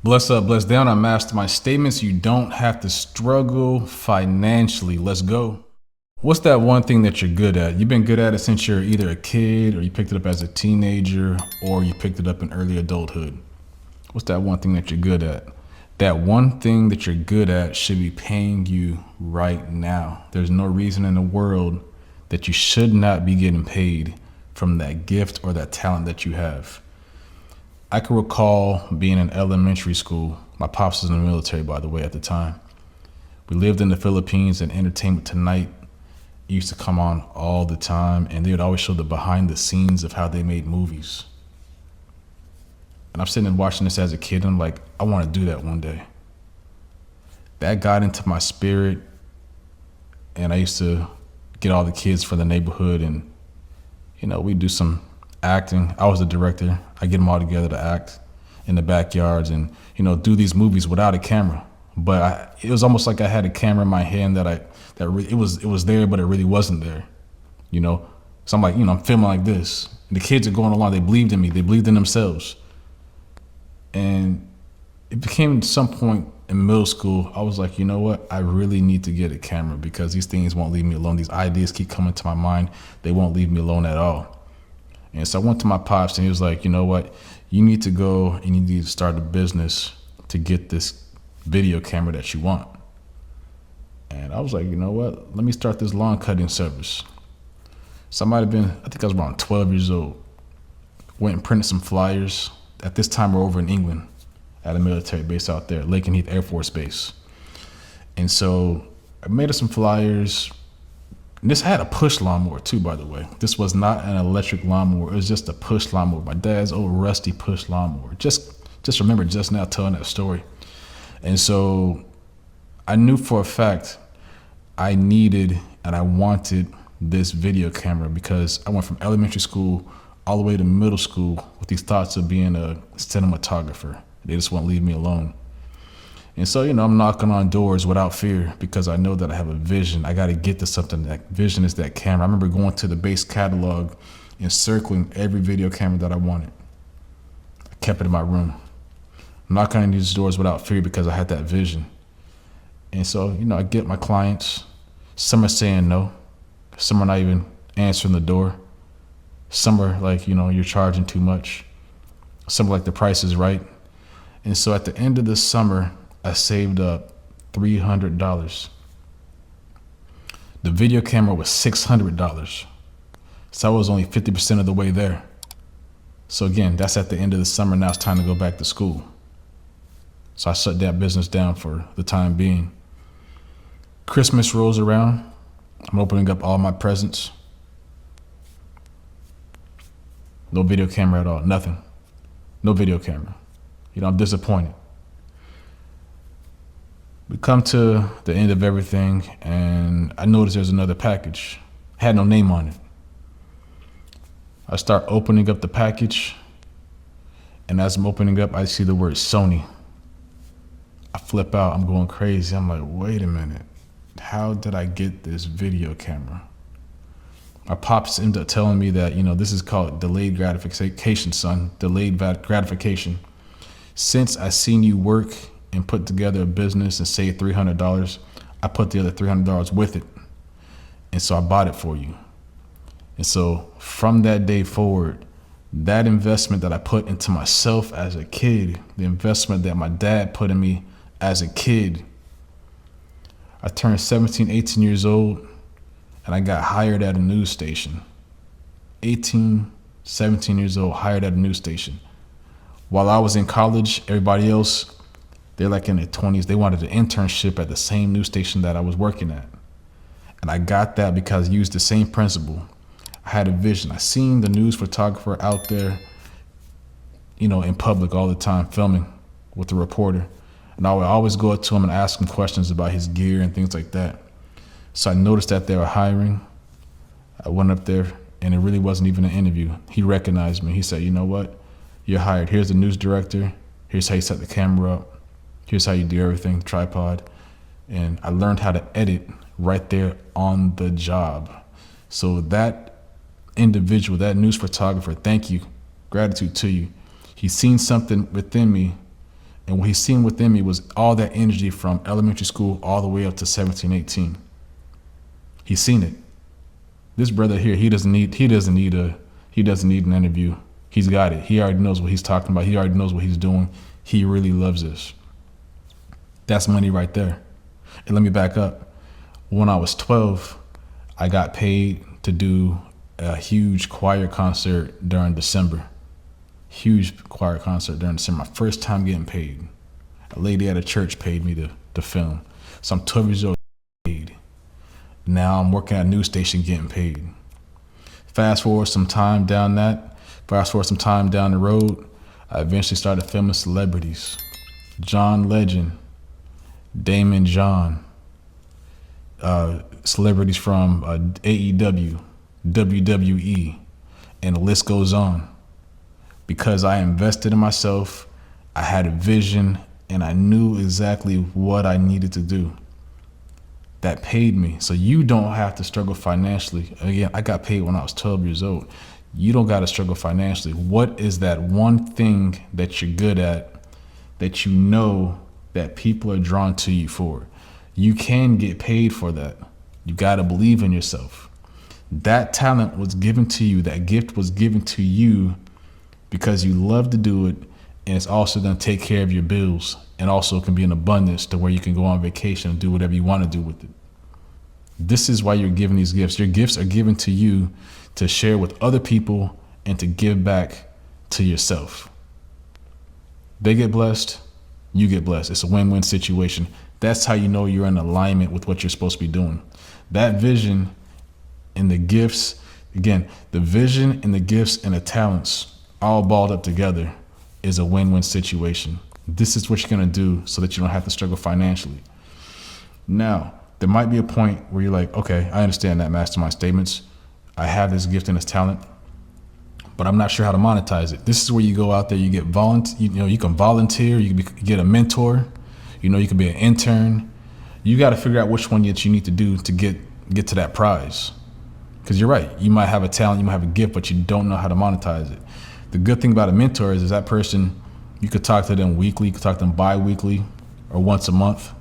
Bless up, bless down on Mastermind statements. You don't have to struggle financially. Let's go. What's that one thing that you're good at? You've been good at it since you're either a kid or you picked it up as a teenager or you picked it up in early adulthood. What's that one thing that you're good at? That one thing that you're good at should be paying you right now. There's no reason in the world that you should not be getting paid from that gift or that talent that you have. I can recall being in elementary school. My pops was in the military, by the way, at the time. We lived in the Philippines, and Entertainment Tonight used to come on all the time, and they would always show the behind the scenes of how they made movies. And I'm sitting and watching this as a kid, and I'm like, I want to do that one day. That got into my spirit, and I used to get all the kids from the neighborhood, and we'd do some acting. I was the director. I get them all together to act in the backyards and do these movies without a camera. But it was almost like I had a camera in my hand it was there, but it really wasn't there. So I'm like, I'm filming like this. And the kids are going along. They believed in me. They believed in themselves. And it became some point in middle school, I was like, you know what? I really need to get a camera because these things won't leave me alone. These ideas keep coming to my mind. They won't leave me alone at all. And so I went to my pops and he was like, you know what? You need to go and you need to start a business to get this video camera that you want. And I was like, you know what? Let me start this lawn cutting service. So I think I was around 12 years old. Went and printed some flyers. At this time, we're over in England at a military base out there, Lakenheath Heath Air Force Base. And so I made us some flyers. And this had a push lawnmower too, by the way. This was not an electric lawnmower. It was just a push lawnmower. My dad's old rusty push lawnmower. Just remember just now telling that story. And so I knew for a fact I needed and I wanted this video camera because I went from elementary school all the way to middle school with these thoughts of being a cinematographer. They just won't leave me alone. And so, I'm knocking on doors without fear because I know that I have a vision. I got to get to something. That vision is that camera. I remember going to the base catalog and circling every video camera that I wanted. I kept it in my room. Knocking on these doors without fear because I had that vision. And so, I get my clients. Some are saying no. Some are not even answering the door. Some are like, you're charging too much. Some are like the price is right. And so at the end of the summer, I saved up $300. The video camera was $600. So I was only 50% of the way there. So again, that's at the end of the summer. Now it's time to go back to school. So I shut that business down for the time being. Christmas rolls around. I'm opening up all my presents. No video camera at all. Nothing. No video camera. I'm disappointed. We come to the end of everything, and I noticed there's another package. Had no name on it. I start opening up the package, and as I'm opening up, I see the word Sony. I flip out. I'm going crazy. I'm like, wait a minute. How did I get this video camera? My pops ended up telling me that, this is called delayed gratification, son. Delayed gratification. Since I seen you work and put together a business and save $300, I put the other $300 with it. And so I bought it for you. And so from that day forward, that investment that I put into myself as a kid, the investment that my dad put in me as a kid, I turned 17, 18 years old and I got hired at a news station. 18, 17 years old, hired at a news station. While I was in college, everybody else, they're like in their 20s. They wanted an internship at the same news station that I was working at. And I got that because I used the same principle. I had a vision. I seen the news photographer out there, in public all the time, filming with the reporter. And I would always go up to him and ask him questions about his gear and things like that. So I noticed that they were hiring. I went up there and it really wasn't even an interview. He recognized me. He said, you know what? You're hired. Here's the news director. Here's how you set the camera up. Here's how you do everything, tripod. And I learned how to edit right there on the job. So that individual, that news photographer, thank you, gratitude to you. He's seen something within me And what he's seen within me was all that energy from elementary school all the way up to 17, 18. He's seen it. This brother here, he doesn't need an interview. He's got it. He already knows what he's talking about. He already knows what he's doing. He really loves this. That's money right there. And let me back up. When I was 12, I got paid to do a huge choir concert during December. Huge choir concert during December. My first time getting paid. A lady at a church paid me to film. So I'm 12 years old, paid. Now I'm working at a news station getting paid. Fast forward some time down the road, I eventually started filming celebrities. John Legend, Damon John, celebrities from AEW, WWE, and the list goes on. Because I invested in myself, I had a vision, and I knew exactly what I needed to do. That paid me. So you don't have to struggle financially. Again, I got paid when I was 12 years old. You don't got to struggle financially. What is that one thing that you're good at that you know that people are drawn to you for? You can get paid for that. You got to believe in yourself. That talent was given to you. That gift was given to you because you love to do it, and it's also going to take care of your bills, and also can be in abundance to where you can go on vacation and do whatever you want to do with it. This is why you're given these gifts. Your gifts are given to you to share with other people and to give back to yourself. They get blessed, you get blessed. It's a win-win situation. That's how you know you're in alignment with what you're supposed to be doing. That vision and the gifts, again, the vision and the gifts and the talents all balled up together is a win-win situation. This is what you're going to do so that you don't have to struggle financially. Now, there might be a point where you're like, okay, I understand that mastermind statements. I have this gift and this talent, but I'm not sure how to monetize it. This is where you go out there, you get you can volunteer, you can get a mentor, you can be an intern. You got to figure out which one that you need to do to get to that prize. Because you're right, you might have a talent, you might have a gift, but you don't know how to monetize it. The good thing about a mentor is that person, you could talk to them weekly, you could talk to them bi-weekly or once a month,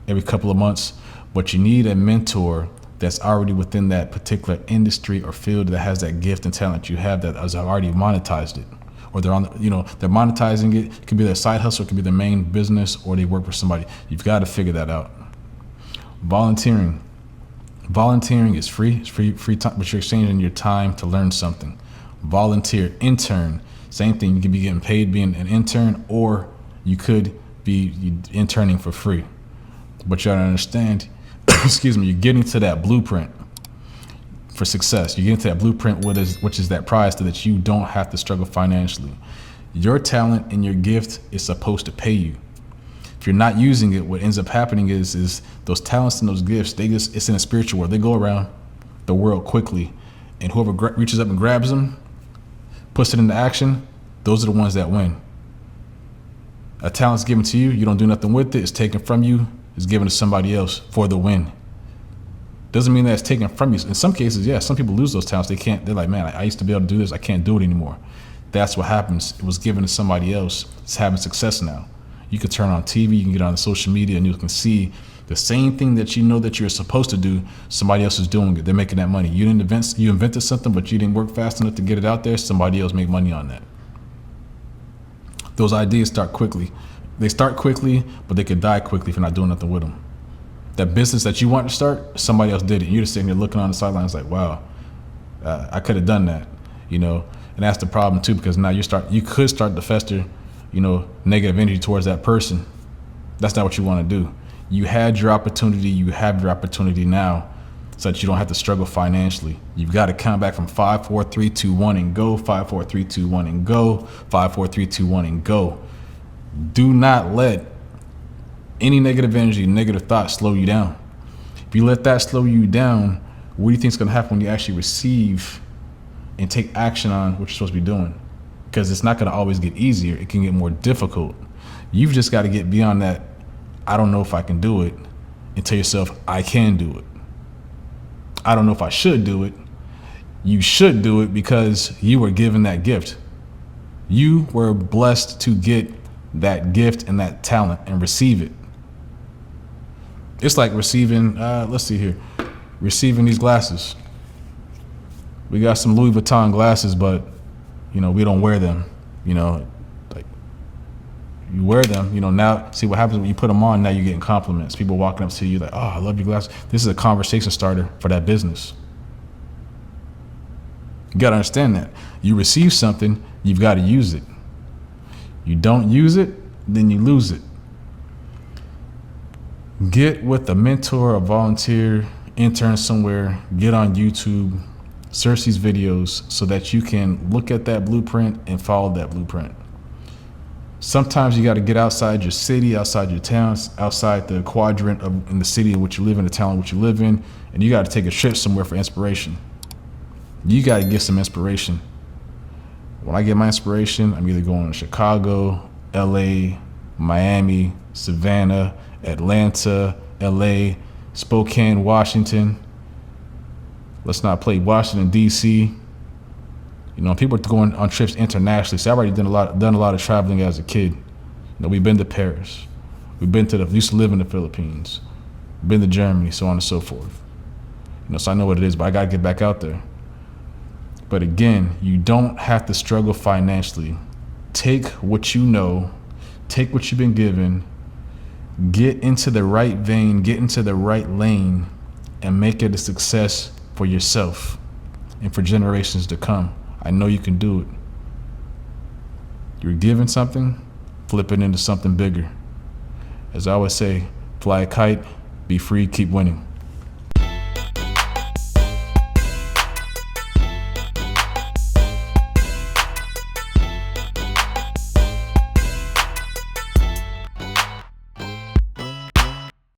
every couple of months. But you need a mentor that's already within that particular industry or field that has that gift and talent you have that has already monetized it. Or they're they're monetizing it. It could be their side hustle, it could be their main business, or they work for somebody. You've got to figure that out. Volunteering is free. It's free time, but you're exchanging your time to learn something. Volunteer. Intern, same thing. You could be getting paid being an intern, or you could be interning for free. But you gotta understand, excuse me, you're getting to that blueprint for success. You're getting to that blueprint, which is that prize so that you don't have to struggle financially. Your talent and your gift is supposed to pay you. If you're not using it, what ends up happening is those talents and those gifts, it's in a spiritual world. They go around the world quickly, and whoever reaches up and grabs them, puts it into action, those are the ones that win. A talent's given to you, you don't do nothing with it, it's taken from you, it's given to somebody else for the win. Doesn't mean that it's taken from you. In some cases, yeah, some people lose those talents. They're like, man, I used to be able to do this, I can't do it anymore. That's what happens. It was given to somebody else. It's having success now. You can turn on TV, you can get on social media, and you can see the same thing that you know that you're supposed to do, somebody else is doing it. They're making that money. You invented something, but you didn't work fast enough to get it out there. Somebody else made money on that. Those ideas start quickly. They start quickly, but they could die quickly if you're not doing nothing with them. That business that you want to start, somebody else did it. You're just sitting there looking on the sidelines like, wow, I could have done that, And that's the problem too, because now you could start to fester, negative energy towards that person. That's not what you want to do. You had your opportunity. You have your opportunity now, so that you don't have to struggle financially. You've got to count back from 5, 4, 3, 2, 1 and go. 5, 4, 3, 2, 1 and go. 5, 4, 3, 2, 1 and go. Do not let any negative energy, negative thoughts slow you down. If you let that slow you down, what do you think is going to happen when you actually receive and take action on what you're supposed to be doing? Because it's not going to always get easier. It can get more difficult. You've just got to get beyond that, I don't know if I can do it, and tell yourself, I can do it. I don't know if I should do it. You should do it because you were given that gift. You were blessed to get that gift and that talent and receive it. It's like receiving, receiving these glasses. We got some Louis Vuitton glasses, but we don't wear them. Like you wear them, now see what happens when you put them on. Now you're getting compliments. People walking up to you like, oh, I love your glasses. This is a conversation starter for that business. You got to understand that. You receive something, you've got to use it. You don't use it, then you lose it. Get with a mentor, a volunteer, intern somewhere, get on YouTube, search these videos so that you can look at that blueprint and follow that blueprint. Sometimes you got to get outside your city, outside your towns, outside the quadrant in the city in which you live in, the town in which you live in, and you got to take a trip somewhere for inspiration. You got to get some inspiration. When I get my inspiration, I'm either going to Chicago, LA, Miami, Savannah, Atlanta, LA, Spokane, Washington. Let's not play Washington, DC. People are going on trips internationally. So I already done a lot of traveling as a kid. We've been to Paris. We used to live in the Philippines. Been to Germany, so on and so forth. So I know what it is, but I gotta get back out there. But again, you don't have to struggle financially. Take what you know, take what you've been given, get into the right vein, get into the right lane, and make it a success for yourself and for generations to come. I know you can do it. You're given something, flip it into something bigger. As I always say, fly a kite, be free, keep winning.